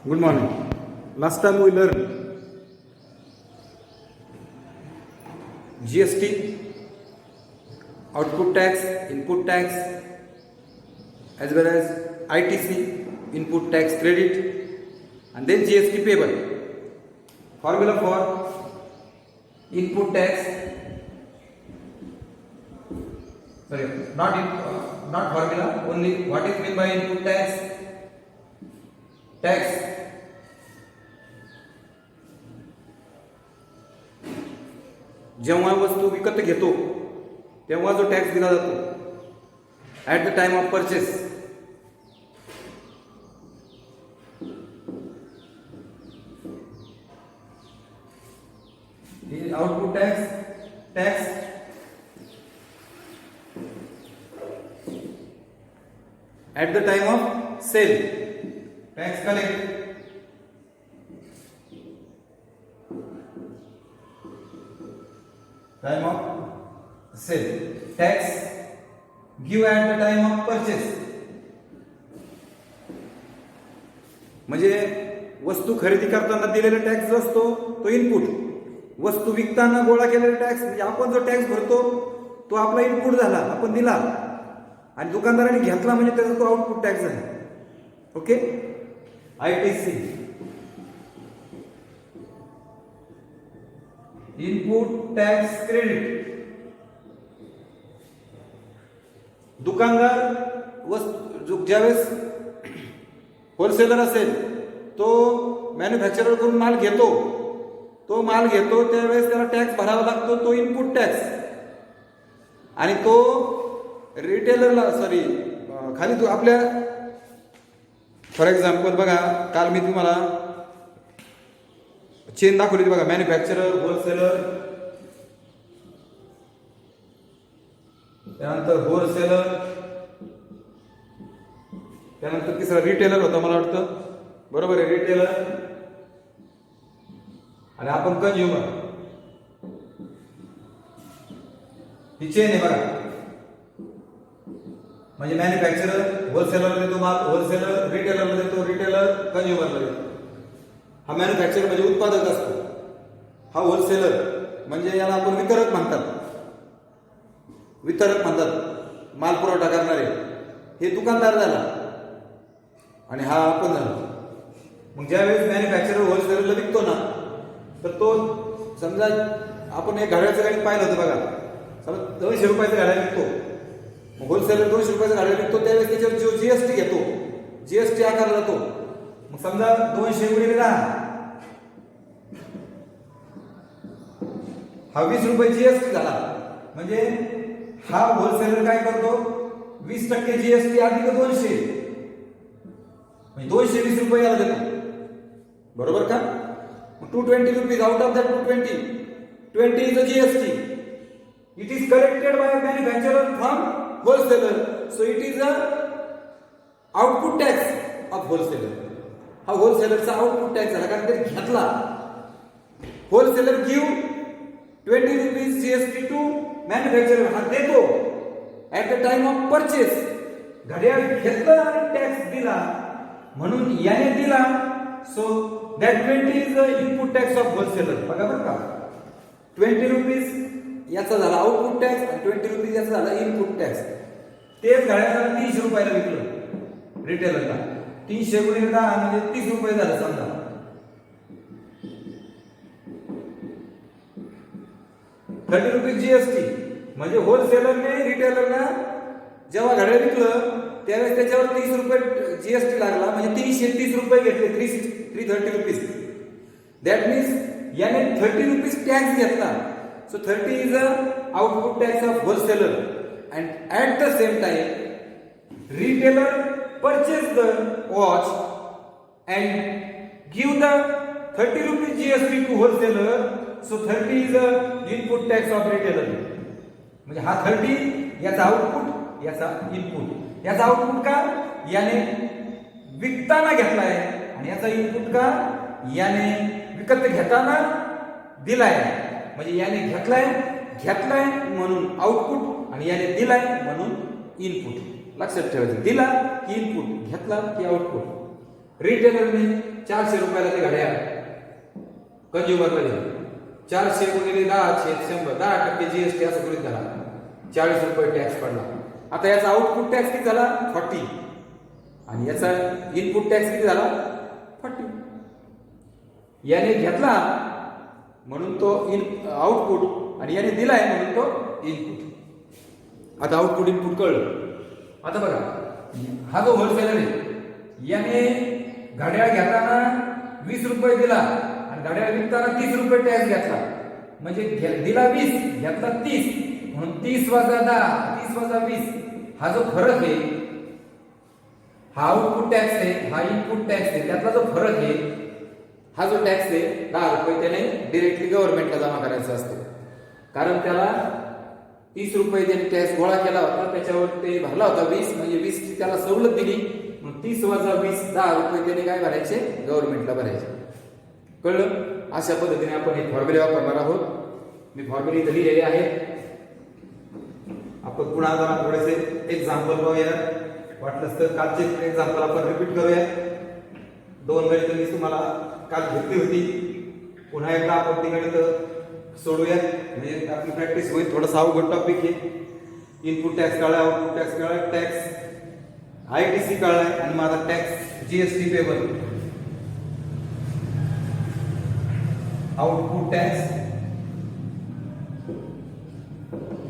Good morning. Last time we learned GST, output tax, input tax, as well as ITC, input tax credit, and then GST payable. Formula for input tax, sorry, not formula, only what is meant by input tax. Tax जेव्हा वस्तू विकत घेतो तेव्हा जो tax दिला जातो at the time of purchase, output tax at the time of sale, tax collect time of sale, tax give at the time of purchase. म्हणजे वस्तू खरेदी करताना दिलेला टॅक्स जो असतो तो इनपुट, वस्तू विकताना गोळा केलेला टॅक्स म्हणजे आपण जो टॅक्स भरतो तो आपला इनपुट झाला, आपण दिला, आणि दुकानदाराने घेतला म्हणजे त्याचा तो आउटपुट टॅक्स झाला. Okay. ITC input tax credit. दुकानदार वस्तू ज्यावेळेस होलसेलर असेल तो मॅन्युफॅक्चरर कडून माल घेतो, त्यावेळेस त्याला टॅक्स भरावा लागतो, तो इनपुट टॅक्स. आणि तो रिटेलरला खाली तो आपल्या, फॉर एक्झाम्पल बघा, काल मी तुम्हाला चेन दाखवली होती बघा, मॅन्युफॅक्चरर, होलसेलर, त्यानंतर होलसेलर, त्यानंतर तिसरा रिटेलर होता मला वाटतं, बरोबर आहे, रिटेलर, आणि आपण कंझ्युमर. ही चेन आहे बघा. म्हणजे मॅन्युफॅक्चरर होलसेलरला देतो माल, होलसेलर रिटेलरला देतो, रिटेलर कंझ्युमरला देतो. हा मॅन्युफॅक्चरर म्हणजे उत्पादक असतो, हा होलसेलर म्हणजे याला आपण वितरक म्हणतात, माल पुरवठा करणारे. हे दुकानदार झाला आणि हा आपण झाला. मग ज्यावेळेस मॅन्युफॅक्चरर होलसेलरला विकतो ना, तर तो समजा आपण एक घड्याळाचं गाडी पाहिलं होतं बघा, समजा 200 रुपयाचं घड्याळ विकतो, मग होलसेलर 200 रुपयाचं घड्याळ विकतो, त्यावेळेस त्याच्यावर जो जीएसटी घेतो, जीएसटी आकारला जातो. मग समजा 200 गुणिले 10, हा 20 रुपये जीएसटी झाला. म्हणजे हा होलसेलर काय करतो, 20% जीएसटी अधिक 200, म्हणजे 220 रुपये याला देतो, बरोबर का. 220 rupees out of that 220 is a GST. It is collected by manufacturer from wholesaler, so it is a output tax of wholesaler. हा होलसेलरचा आउटपुट टॅक्स झाला, कारण ते घेतला. Wholesaler give 20 rupees GST to manufacturer, हा देतो at the time of purchase. घड्याळ घेतलं आणि टॅक्स दिला, म्हणून याने दिला, so that 20 is the input tax of wholesaler. बघा बरं का, 20 रुपीज याचा झाला आउटपुट टॅक्स आणि 20 रुपीज याचा झाला इनपुट टॅक्स. तेच घड्याळाला 300 रुपयाला विकलं रिटेलरला, 300 गुणिले 10 म्हणजे 30 रुपये झालं समजा. 30 रुपीज जीएसटी. म्हणजे होलसेलरने रिटेलरला जेव्हा घड्याळ विकलं त्यावेळेस त्याच्यावर 30 रुपये जीएसटी लागला, म्हणजे 330 रुपये घेतले, 330 रुपीज. दॅट मीन्स याने 30 रुपीज टॅक्स घेतला. So 30 is a output tax of wholesaler, and at the same time retailer purchase the watch and give the 30 rupees GST to wholesaler, so 30 is a input tax of retailer. म्हणजे हा 30 याचा output, याचा input. याचा output का, याने विकताना घेतलाय, आणि याचा इनपुट का, याने विकत घेताना दिलाय. म्हणजे याने घेतलाय म्हणून आउटपुट, आणि याने दिलाय म्हणून इनपुट. लक्षात ठेवायचं, दिला की इनपुट, घेतला की आउटपुट. रिटेलरने 400 रुपयाला ते घड्याळ कंझ्युमरला दिलं. 400 गुणिले 10 छेद 100, 10% जीएसटी असं गृहीत धरा, 40 रुपये टॅक्स पडला. आता याचा आउटपुट टॅक्स किती झाला? 40, आणि याचा इनपुट टॅक्स किती झाला? 40. याने घेतला म्हणून तो आउटपुट, आणि याने दिलाय म्हणून तो इनपुट. आता आउटपुट इनपुट कळलं. आता बघा, हा जो होलसेलर आहे याने घड्याळ घेताना 20 रुपये दिला आणि घड्याळ विकताना 30 रुपये टॅक्स घेतला. म्हणजे दिला 20, घेतला 30, म्हणून 30 वजा 10, 30 वजा 20, हा जो फरक आहे हा आउटपुट टॅक्स आहे, हा इनपुट टॅक्स आहे. त्यातला जो फरक आहे, हा जो टॅक्स आहे 10 रुपये, त्याने डिरेक्टली गव्हर्नमेंटला जमा करायचा असतो. कारण त्याला 30 रुपये त्यांनी टॅक्स गोळा केला होता, त्याच्यावर ते भरला होता 20, म्हणजे 20 ची त्याला सवलत दिली, म्हणून 30 वजा 20, 10 रुपये त्याने काय भरायचे? गव्हर्नमेंटला भरायचे. कळलं? अशा पद्धतीने आपण हे फॉर्म्युले वापरणार आहोत. मी फॉर्म्युले इथे लिहिलेले आहेत. आपण पुन्हा जरा थोडेसे एक्झाम्पल पाहूया. वाटलंच तर कालचे एक्झाम्पल आपण रिपीट करूया. 2 गणित मी तुम्हाला काल घेतली होती, पुन्हा एकदा आपण ती गणित सोडूया, म्हणजे आपली प्रॅक्टिस होईल. थोडासा अवघड टॉपिक आहे. इनपुट टॅक्स कळला, आउटपुट टॅक्स कळला, टॅक्स आयटीसी कळलाय, आणि माझा tax GST payable, output tax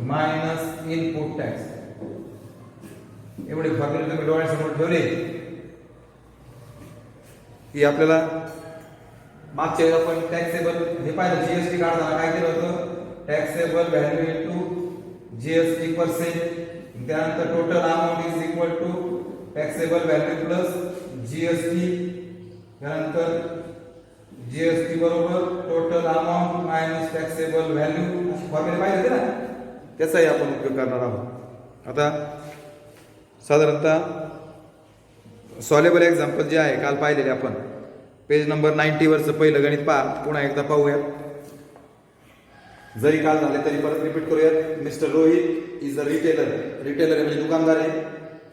minus input tax. एवढे फॉर्म्युले तुम्ही डोळ्यासमोर ठेवले की आपल्याला मागच्या वेळेला आपण टॅक्सेबल हे पाहिलं, जीएसटी काढताना काय केलं होतं? Taxable value into GST percent, त्यानंतर total amount is equal to taxable value plus GST, त्यानंतर जीएसटी बरोबर total amount minus taxable value. फॉर्म्युले पाहिजे होते ना, त्याचाही आपण उपयोग करणार आहोत. आता साधारणतः सॉल्युबल एक्झाम्पल जे आहे काल पाहिलेले आपण, पेज नंबर 90 वरचं पहिलं गणित पहा, पुन्हा एकदा पाहूया. जरी काल झाले तरी परत रिपीट करूयात. Mister Rohit is a retailer. Retailer म्हणजे दुकानदार आहे.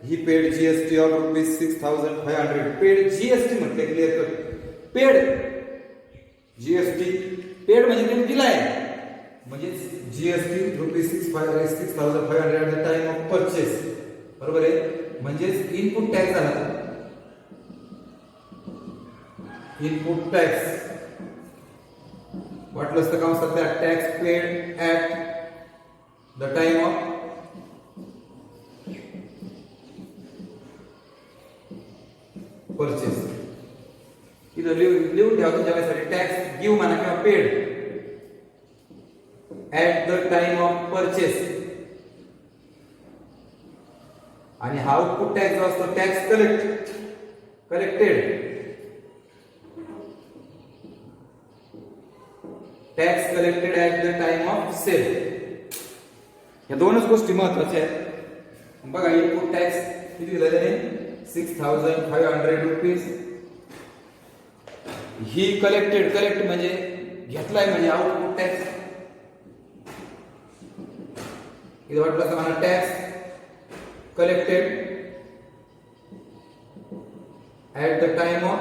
He paid GST of ₹6,500. Paid GST म्हटले, क्लिअर कर. पेड जीएसटी, पेड म्हणजे त्यांनी दिलाय, म्हणजे GST ₹6,500 at the time of purchase. बरोबर आहे. म्हणजेच इनपुट टॅक्स झाला. इनपुट टॅक्स वाटलंच तर काम सध्या tax paid at the time of purchase. इथं लिहून ठेवा तुमच्या वेळेसाठी. टॅक्स गिव्ह म्हणा किंवा paid at the time of purchase, आणि हा आउटपुट टॅक्स जो असतो tax collected, tax collected at the time of sale. या दोनच गोष्टी महत्वाच्या आहेत. बघा, इनपुट टॅक्स किती दिला त्याने? ₹6,500. ही कलेक्ट म्हणजे घेतलाय, म्हणजे आउटपुट टॅक्स. इथे वाटलं तर मला tax collected at the time of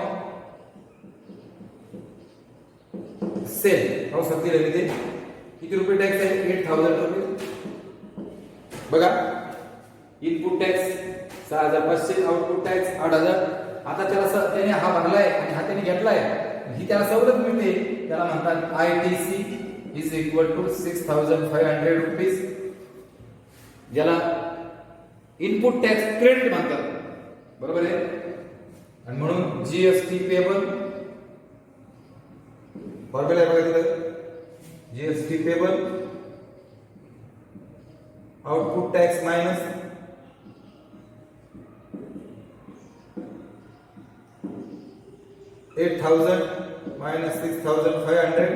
sale. पाहू शकते ते किती रुपये टॅक्स आहे? ₹8,000. बघा, इनपुट टॅक्स 6,500, आउटपुट टॅक्स 8,000. आता त्याने हा भरलाय आणि हा त्याने घेतलाय, ही त्याला सवलत मिळते. त्याला म्हणतात आयटीसी इज इक्वल टू ₹6,500, ज्याला इनपुट टॅक्स क्रेडिट म्हणतात. बरोबर आहे. आणि म्हणून जीएसटी पेबल फॉर्म्युला बघितलं, GST payable output tax minus $8,000 minus ₹6,500,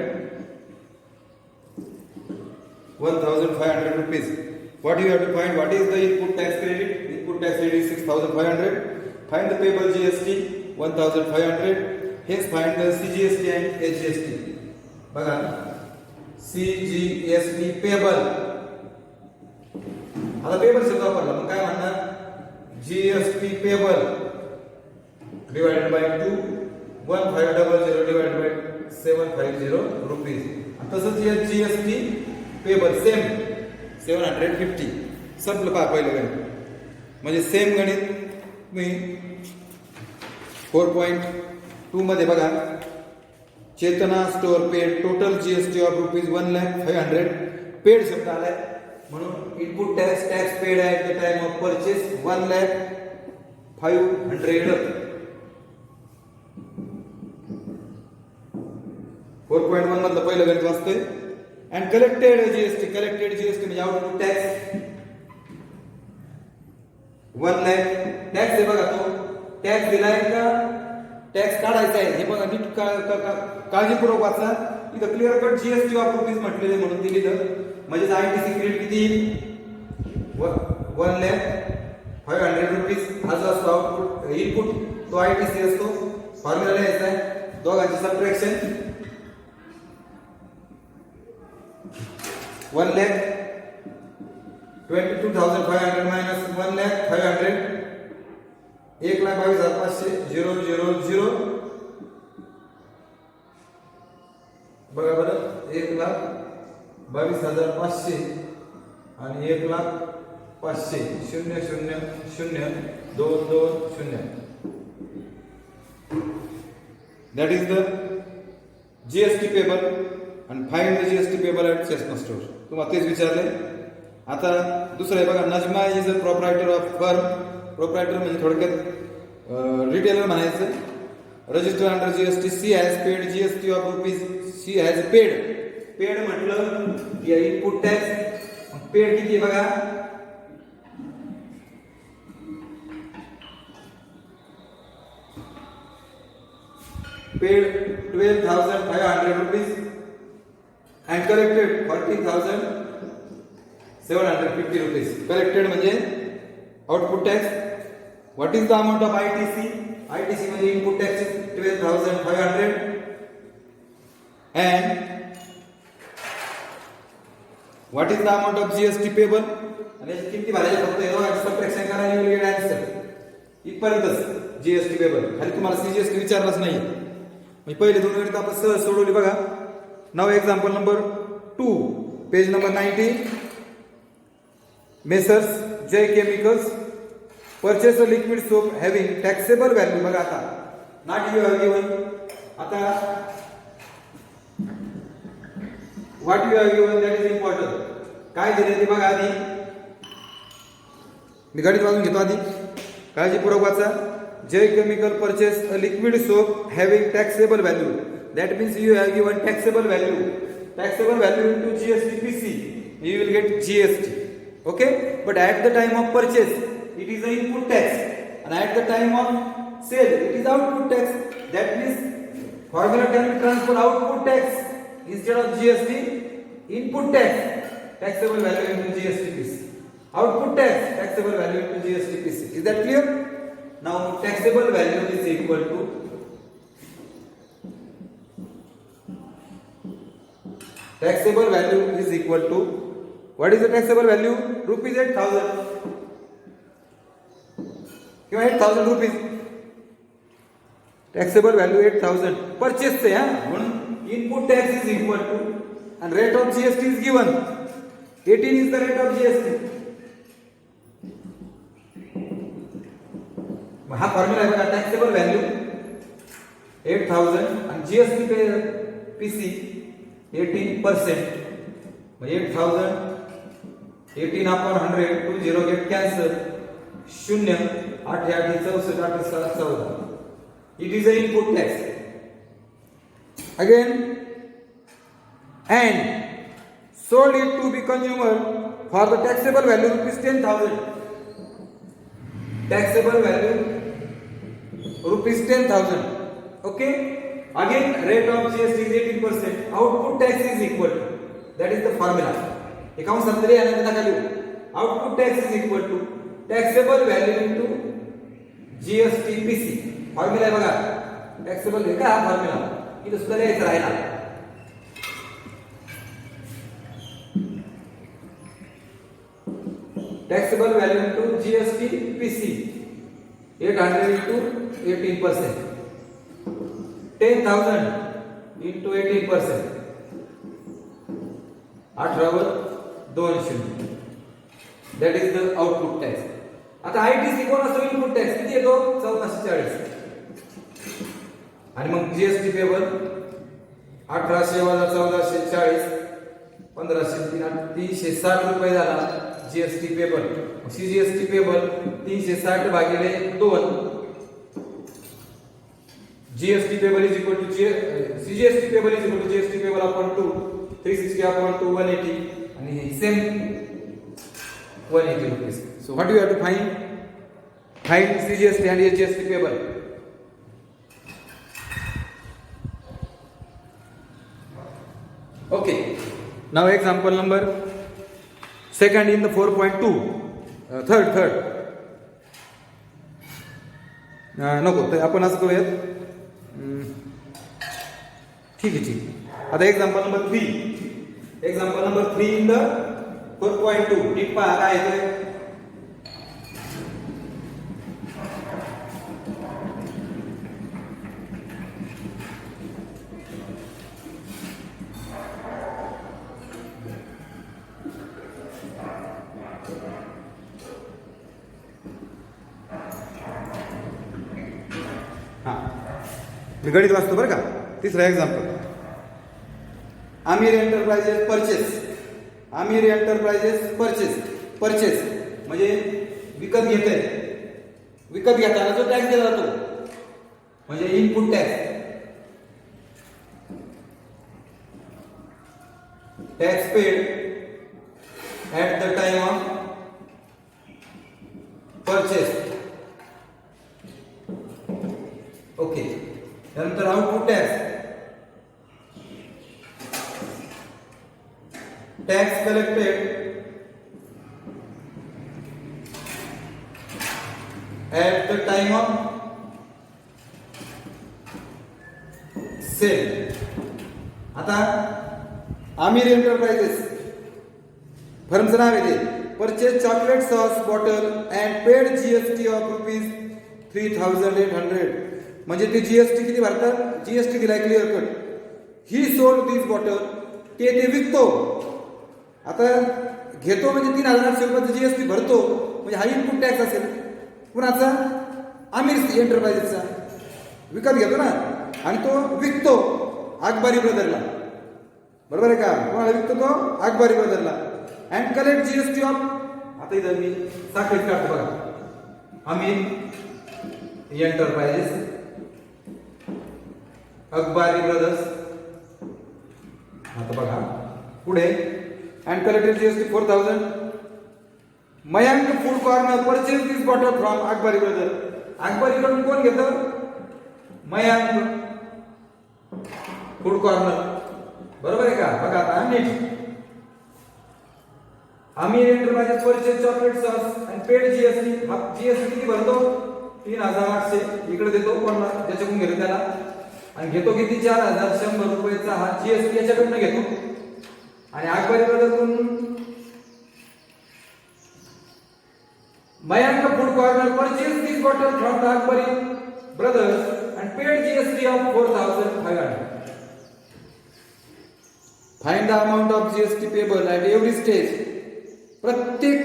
₹1,500. What you have to find? What is the input tax credit? Input tax credit is 6,500. Find the payable GST 1,500. Hence find the CGST and HGST. बघा, CGST payable. आता payable शब्द वापरला, मग काय म्हणणार? GST payable divided by 2 1500 divided by 750 rupees. तसंच या GST payable same 750 संपलं पहा पहिलं गणित. म्हणजे सेम गणित तुम्ही 4.2 मध्ये बघा. Chetna store paid total GST of rupees 1,05,000 paid शब्द आलाय म्हणून input tax paid at the time of purchase 1,05,000. 4.1 मधलं पहिलं गणित वाचतोय. अँड कलेक्टेड जीएसटी म्हणजे आउटपुट टॅक्स 1 लाख टॅक्स आहे बघा. तो टॅक्स दिलाय का टॅक्स काढायचा आहे हे बघा नीट काळजीपूर्वक वाचा. इथं clear cut GST of rupees म्हटलेले म्हणून दिलेलं म्हणजे आयटीसी क्रेडिट किती 1,05,000 रुपीज हा जो असतो आउटपुट इनपुट तो आयटीसी असतो. फॉर्म्युला लिहायचा आहे दोघांची सबट्रॅक्शन 1,22,500 मायनस 1,05,000 1,22,500 000 बघा बरं 1,22,500 आणि 1,05,000 0,0,0,220. That is the GST payable and find the GST payable at Chestnut Store. तुम्हाला तेच विचारले. आता दुसरं आहे बघा. Najma is a proprietor of firm. Proprietor म्हणजे थोडक्यात रिटेलर म्हणायचं. Register under GST. She has paid GST of rupees. She has paid म्हटलं इनपुट टॅक्स. पेड किती बघा paid 12,500 rupees and collected 14,750 rupees. Collected म्हणजे output tax. What is the amount of ITC? ITC म्हणजे input tax 12,500 and what is the amount of GST payable? आणि याची किती भरायची फक्त सबट्रॅक्शन करा यू विल गेट आन्सर. इथपर्यंतच जीएसटी पेबल. खाली तुम्हाला सीजीएसटी विचारलाच नाही. म्हणजे पहिले दोन गणित आपण सहज सोडवली बघा. नाव example number 2 page number 90. Messrs Jai chemicals purchase a liquid soap having taxable value. बघा आता नॉट यू हॅव गिवन. आता what you have given that is important. काय दिले ते बघा आधी. मी गणित वाचून घेतो आधी काळजीपूर्वक वाचा. Jai chemical purchase a liquid soap having taxable value. That means you have given taxable value. Taxable value into GST PC. You will get GST. Okay? But at the time of purchase, it is an input tax. And at the time of sale, it is output tax. That means formula can be transferred output tax instead of GST. Input tax, taxable value into GST PC. Output tax, taxable value into GST PC. Is that clear? Now taxable value is equal to taxable value is equal to what is the taxable value? Rupees 8,000 किंवा 8,000 rupees. taxable value 8,000 purchase चे हा. म्हणून input tax is equal to and rate of GST is given 18 is the rate of GST. हा formula आहे बघा. taxable value 8,000 आणि GST PC 18%. 8,000 18 upon 100 2 0 get cancel 0 8 8 64 8 7 14. It is an input tax. Again and sold it to be consumer for the taxable value rupees 10,000. Taxable value rupees 10,000. Okay. Again, rate of GST is 18%. Output tax is equal to, that is the formula. Account samdre ananda naka lihu. Output tax is equal to taxable value into GST PC. Formula आहे बघा. Taxable हे का formula. इथं सुद्धा लिहायचं राहिला. Taxable value into GST PC 800 into 18%. 10,000 into 18%. 18 वर 200. That is the output tax. आता ITC कोणाचा इनपुट टॅक्स किती येतो 1440. आणि मग जीएसटी पेबल 1800 वजा 1440 360 रुपये झाला जीएसटी पेबल. सीजीएसटी पेबल 360 भागिले 2. GST payable is equal to CGST payable is equal to GST payable upon 2. 360 upon 2 180 and same 180 rupees. So what you have to find CGST and HGST payable. Okay, now example number second in the 4.2 third नको तर आपण असं करूयात. ठीक आहे. आता example number 3 in the 4.2 नीट पहा काय येतंय. मी गणित वाचतो बरं का. तिसरा एक्झाम्पल, आमिर एंटरप्राइजेस परचेस म्हणजे विकत घेताना जो टॅक्स दिला जातो म्हणजे input tax paid at the time of purchase. Okay, त्यानंतर output tax collected at the time of sale. आता आमिर एंटरप्राइजेस फर्मचं नाव आहे ते. Purchase chocolate sauce bottle and paid GST of ₹3,800. म्हणजे ते जीएसटी किती भरतात. जीएसटी दिलाय क्लिअर कट. ही सोल्ड दिस bottle, ते विकतो. आता घेतो म्हणजे 3,800 रुपयाचा जीएसटी भरतो म्हणजे हा इनपुट टॅक्स असेल. कुणाचा? आमिर एंटरप्राइजेसचा. विकत घेतो ना आणि तो विकतो अकबारी ब्रदरला. बरोबर आहे का? कोणाला विकतो तो? अकबारी ब्रदरला. अँड कलेक्ट जीएसटी ऑफ, आता इथं मी साखळीत काढतो बघा. Aamir enterprises, Akbari brothers. आता बघा पुढे, and collected GST 4,000. Mayank food corner purchase this bottle from Akbari brother. अकबारीकडून कोण घेतं? Mayank food corner. बरोबर आहे का? बघा आता नीट. Aamir enterprises purchase chocolate sauce and paid GST. GST किती भरतो? 3,800. इकडे देतो कोणाला? ज्याच्याकडून घेतो त्याला. आणि घेतो किती? 4,100 रुपयाचा हा जीएसटी याच्याकडून घेतो. आणि अकबारी ब्रदरकडून Mayank Food Corner purchased this bottle from the Akbari brothers and paid GST of 4,500. Find the amount of GST payable at every stage. प्रत्येक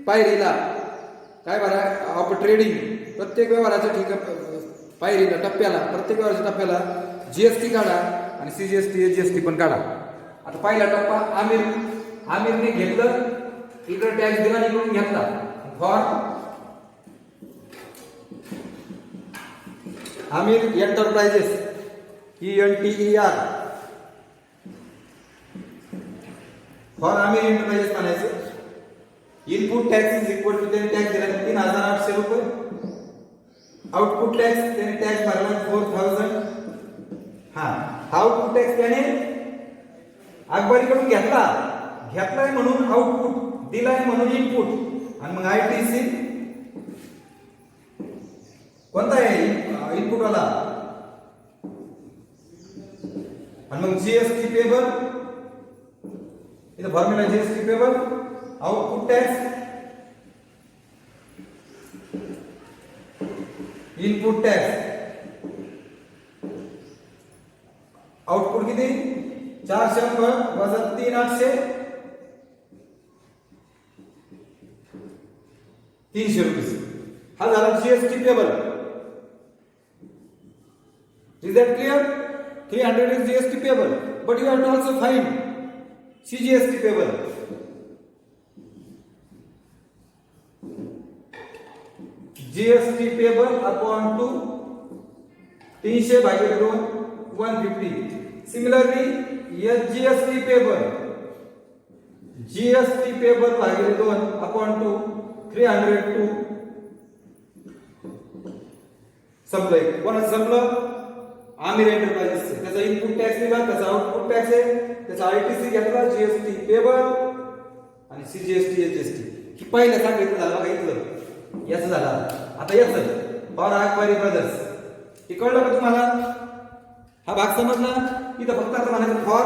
पायरीला काय भरा ऑफ ट्रेडिंग, प्रत्येक व्यवहाराच्या पायरीला टप्प्याला, प्रत्येक व्यवहाराच्या टप्प्याला जीएसटी काढा आणि सीजीएसटी जीएसटी पण काढा. आता पहिला टप्पा आमिरने घेतलं, इकडे टॅक्स दिला, इकडून घेतला. For Aamir enterprises, ENTER, for Aamir enterprises म्हणायचं. Input tax is equal to, त्याने टॅक्स दिला 3,800 रुपये. आउटपुट टॅक्स त्याने टॅक्स भरला 4,000. हा आउटपुट टॅक्स त्याने अकबरीकडून घेतलाय म्हणून आउटपुट, दिलाय म्हणून इनपुट. आणि मग आयटीसी कोणता आहे? इनपुट वाला. आणि मग जीएसटी पेबल, इथं formula GST payable, output tax input tax output किती 400 वजा 3800 300 रुपये हा झाला GST payable is that clear 300 is GST payable but you have to also find CGST payable GST payable upon 2 300 भागिले 2 150 similarly SGST payable भागिले 2 upon 2 302 संपलं कोणाचं संपलं आमिर एंटरप्राइजेस त्याचा इनपुट टॅक्स दिला त्याचा आउटपुट टॅक्स आहे त्याचा आयटीसी घेतला जीएसटी पेबल आणि सीजीएसटी एचएसटी ही पहिलं सांगितलं झालं बघा इथलं याचं झालं आता याचं फॉर अकबारी ब्रदर्स हे कळलं का तुम्हाला हा भाग समजला इथं फक्त आता म्हणायचं फॉर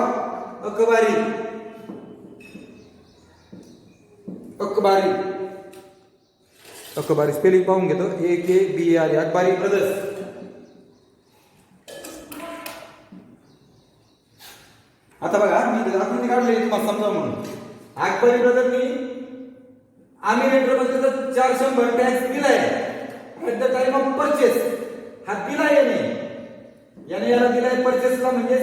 अकबारी स्पेलिंग पाहून घेतो AKBAR अकबारी ब्रदर्स आता बघा मी आकृती काढली तुम्हाला समजा म्हणून अकबारी ब्रदरनी आमिर एंटरप्राइजेसचा 400 टॅक्स दिलाय at the time of purchase हा दिलाय याने याला दिलाय परचेसला म्हणजे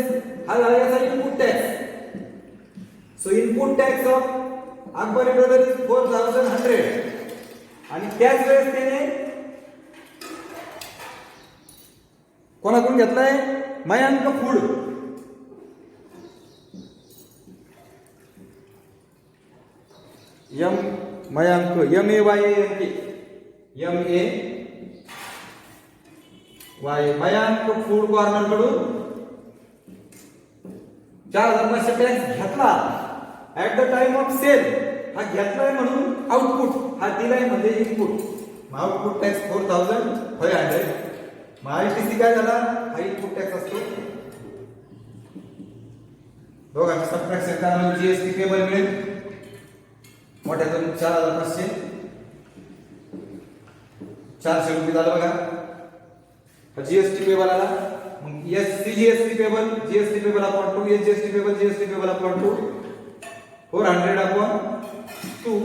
हा झाला याचा input tax so input tax of Akbari brother is 4100 आणि त्याच वेळेस त्याने कोणाकडून घेतलाय Mayank food Mayank Mayank food corner कडून 4500 टॅक्स घेतला at the time of sale हा घेतलाय म्हणून आउटपुट हा दिलाय म्हणजे इनपुट आउटपुट टॅक्स 4500 मग आयटीसी काय झाला हा इनपुट टॅक्स असतो दोघांचं सबट्रॅक्शन करा म्हणजे जीएसटी पेबल मिळेल मोठ्यातून 4500 400 रुपये झालं बघा जीएसटी पेबल आला मग CGST payable GST payable upon 2 SGST payable GST payable upon 2 400 upon 2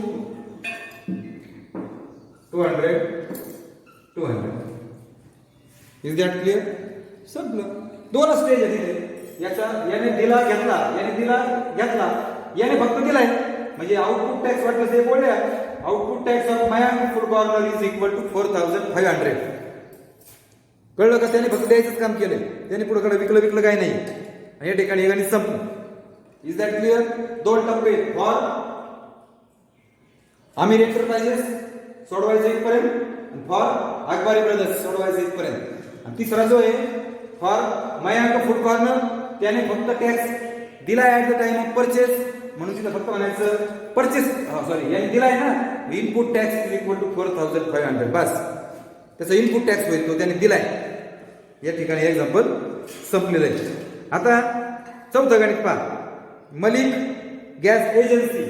200 is that clear संपलं दोन स्टेज आहे तिथे याचा याने दिला घेतला याने फक्त दिलाय म्हणजे आउटपुट टॅक्स वाटलं ते बोलल्या output tax of Mayank food corner is equal to 4500 कळलं का त्याने फक्त द्यायचंच काम केलंय त्याने पुढे विकलं काय नाही या ठिकाणी गणित संपलं इज दॅट क्लिअर दोन टप्पे फॉर आमिर एंटरप्राइजेस सोडवायचं इथपर्यंत फॉर अकबारी ब्रदर्स सोडवायचं इथपर्यंत आणि तिसरा जो आहे फॉर मयांक फूड कॉर्नर त्याने फक्त टॅक्स दिलाय at the time of purchase म्हणून तिथं फक्त म्हणायचं परचेस याने दिलाय ना input tax is equal to 4500 बस त्याचा इनपुट टॅक्स होईल तो त्याने दिलाय या ठिकाणी एक्झाम्पल संपलेलं आहे आता चौथं गणित पहा मलिक गॅस एजन्सी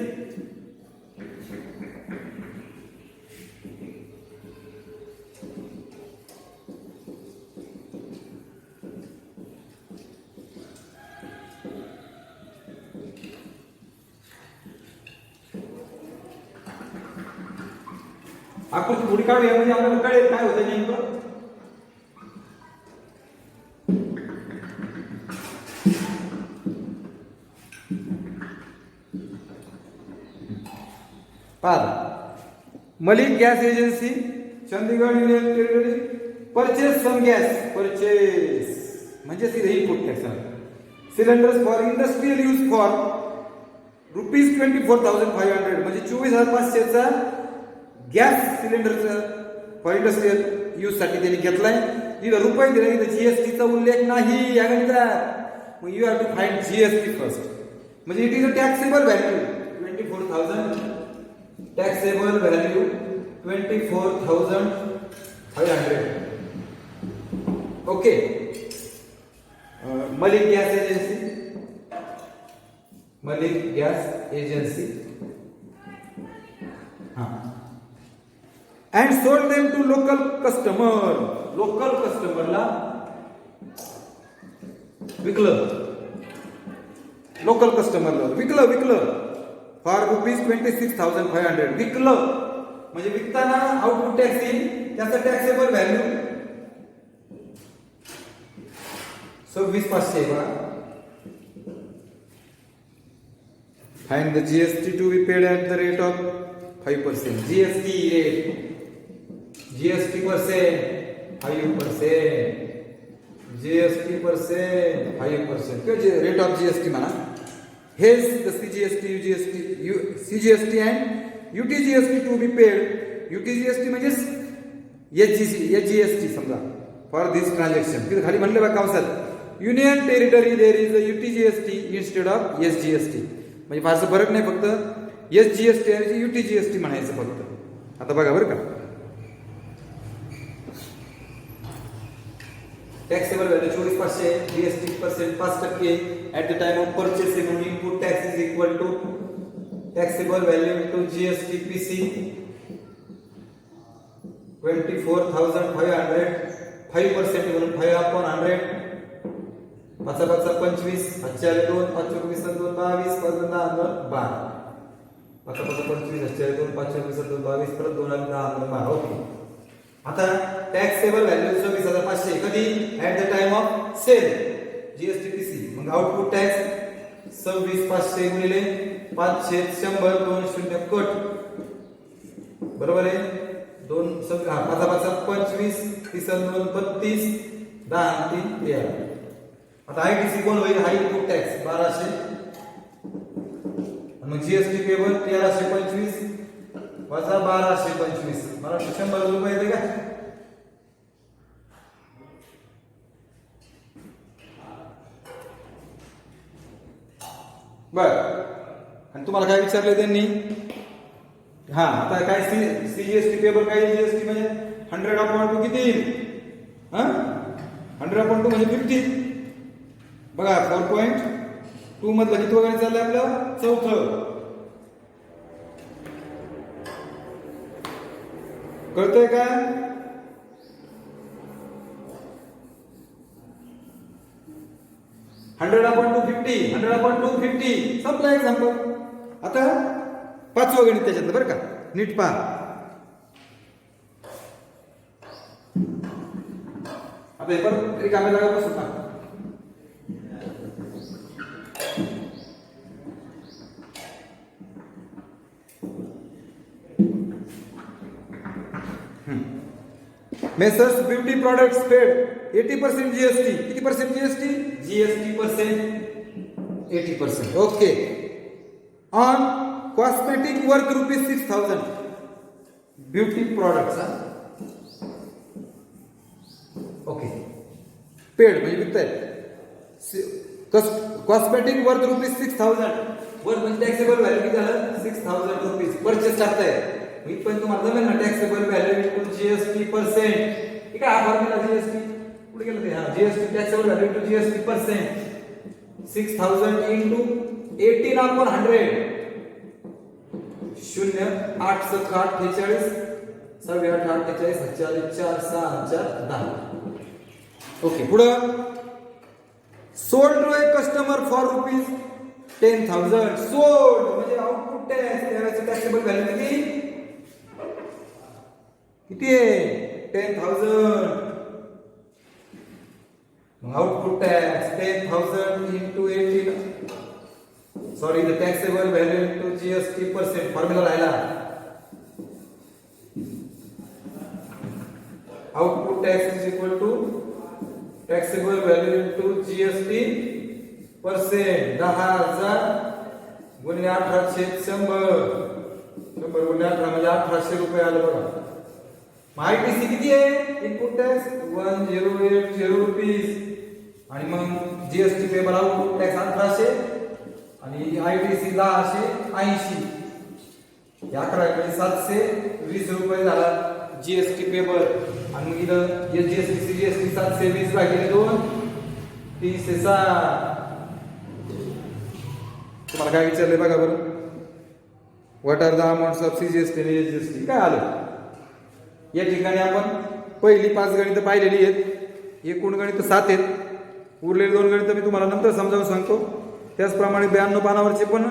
आपण थोडी काढूया म्हणजे आपल्याला कळेल काय होतं नेमकं पहा Malik gas agency Chandigarh union territory purchase some gas purchase म्हणजे input tax cylinders for industrial use for ₹24,500 म्हणजे 24,500 चा गॅस सिलेंडरचा फॉर इंडस्ट्रियल यूज साठी त्यांनी घेतलाय इथं रुपये दिले इथं जीएसटीचा उल्लेख नाही या गणितात मग you have to find GST first म्हणजे it is a taxable value 24,000 taxable value 24,500 okay Malik gas agency and sold them to local customer local कस्टमरला विकलं, लोकल कस्टमरला विकलं फॉर ₹26,500 विकलं म्हणजे विकताना आउटपुट टॅक्स येईल, त्याचा टॅक्सेबल व्हॅल्यू 26,500 बघा. Find the GST to be paid at the rate of 5%. GST rate, GST percent 5%, GST percent 5% किंवा रेट ऑफ जीएसटी म्हणा. हेच the CGST, UGST, CGST and UTGST to be paid. UTGST म्हणजे HGST समजा for this transaction. तिथे खाली म्हणले बघा कंसात union territory there is a UTGST instead of SGST. म्हणजे फारसं फरक नाही, फक्त एसजीएसटी आणि यूटीजीएसटी म्हणायचं फक्त. आता बघा बरं का, taxable value 24,500, GST percent 5% at the time of purchasing म्हणून input tax is equal to taxable value into GST PC 24,500, 5% म्हणून 5/100, 5 25, 2, 5 22, 22, 5 10 12, 5 25, 2, 5 22, 22, परत 2 10 12. ओके. आता टॅक्सेबल व्हॅल्यू 24,500 कधी at the time of sale GST PC. मग आउटपुट टॅक्स 26,500 गुणिले 5/100, 2 शून्य cut, बरोबर आहे. 2 5 25, 3 2 32, 10 3 13. आता आयटीसी कोण होईल, हा इनपुट टॅक्स 1200, मग जीएसटी पेबल 1325 वजा 1225, मला 100 रुपये येते का? बर. आणि तुम्हाला काय विचारलं त्यांनी, हा आता काय सीजीएसटी पेबल काय, जीएसटी म्हणजे 100/2 किती येईल, 100/2 म्हणजे 50. बघा 4.2 मधलं किती वगैरे चाललंय आपलं, चौथं. कळतंय का? हंड्रेड अपॉन 50 संपला एक्झाम्पल. आता 5वं गणित त्याच्यातलं बरं का, नीट पहा. आता हे पण रिकाम्या जागा बसून ना. Messrs beauty products paid 80% GST. किती percent GST? GST percent 80%. Okay. On cosmetic worth ₹6,000 beauty products. Okay. Paid म्हणजे विकतायत. Cosmetic worth ₹6,000. वर्थ म्हणजे टॅक्सेबल व्हॅल्यू किती झालं, ₹6,000. परचेस टाकताय मी पण तुम्हाला जमेल ना. Taxable value into GST percent. ठीक आहे, हा फॉर्म्युला जीएसटी कुठे गेलं ते, हा GST taxable value into GST percent 6,000 into 18/100. 0 8 7 48 7 8 48 40 4 6 4 10. Okay. पुढं sold to a customer for ₹10,000. Sold म्हणजे आउटपुट टॅक्स, त्यावेळेचं टॅक्सेबल व्हॅल्यू किती आहे, 10,000. Output tax 10,000 into 18, sorry the taxable value into GST percent. Formula राहिला, output tax is equal to taxable value into GST percent. 10,000 गुणिले 18/100, 100 गुणिले 18 म्हणजे 1,800 रुपये आलं बघा. आयटीसी किती आहे, इनपुट टॅक्स 1080 रुपीज. आणि मग जीएसटी पेबल आउटपुट टॅक्स 1,800 आणि आयटीसी 1080. 11 720 रुपये झाला जीएसटी पेबल. आणि मग इथं एसजीएसटी सीजीएसटी 720 भागिले 2 306. तुम्हाला काय विचारले बघा बरं, what are the amounts of CGST आणि एसजीएसटी. काय आलं या ठिकाणी, आपण पहिली 5 गणितं पाहिलेली आहेत, एकूण गणितं 7 आहेत. उरलेली 2 गणितं मी तुम्हाला नंतर समजावून सांगतो. त्याचप्रमाणे 92 पानावरचे पण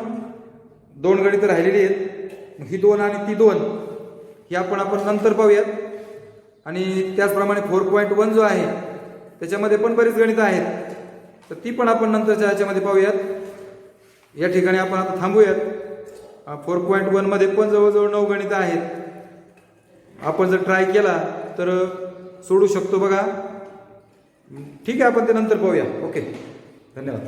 2 गणितं राहिलेली आहेत. ही 2 आणि ती 2 ही आपण नंतर पाहूयात. आणि त्याचप्रमाणे 4.1 जो आहे त्याच्यामध्ये पण बरीच गणितं आहेत, तर ती पण आपण नंतरच्या ह्याच्यामध्ये पाहूयात. या ठिकाणी आपण आता थांबूयात. 4.1 मध्ये पण जवळजवळ 9 गणितं आहेत. आपण जर ट्राय केला तर सोडू शकतो बघा. ठीक आहे, आपण ते नंतर पाहूया. ओके, धन्यवाद.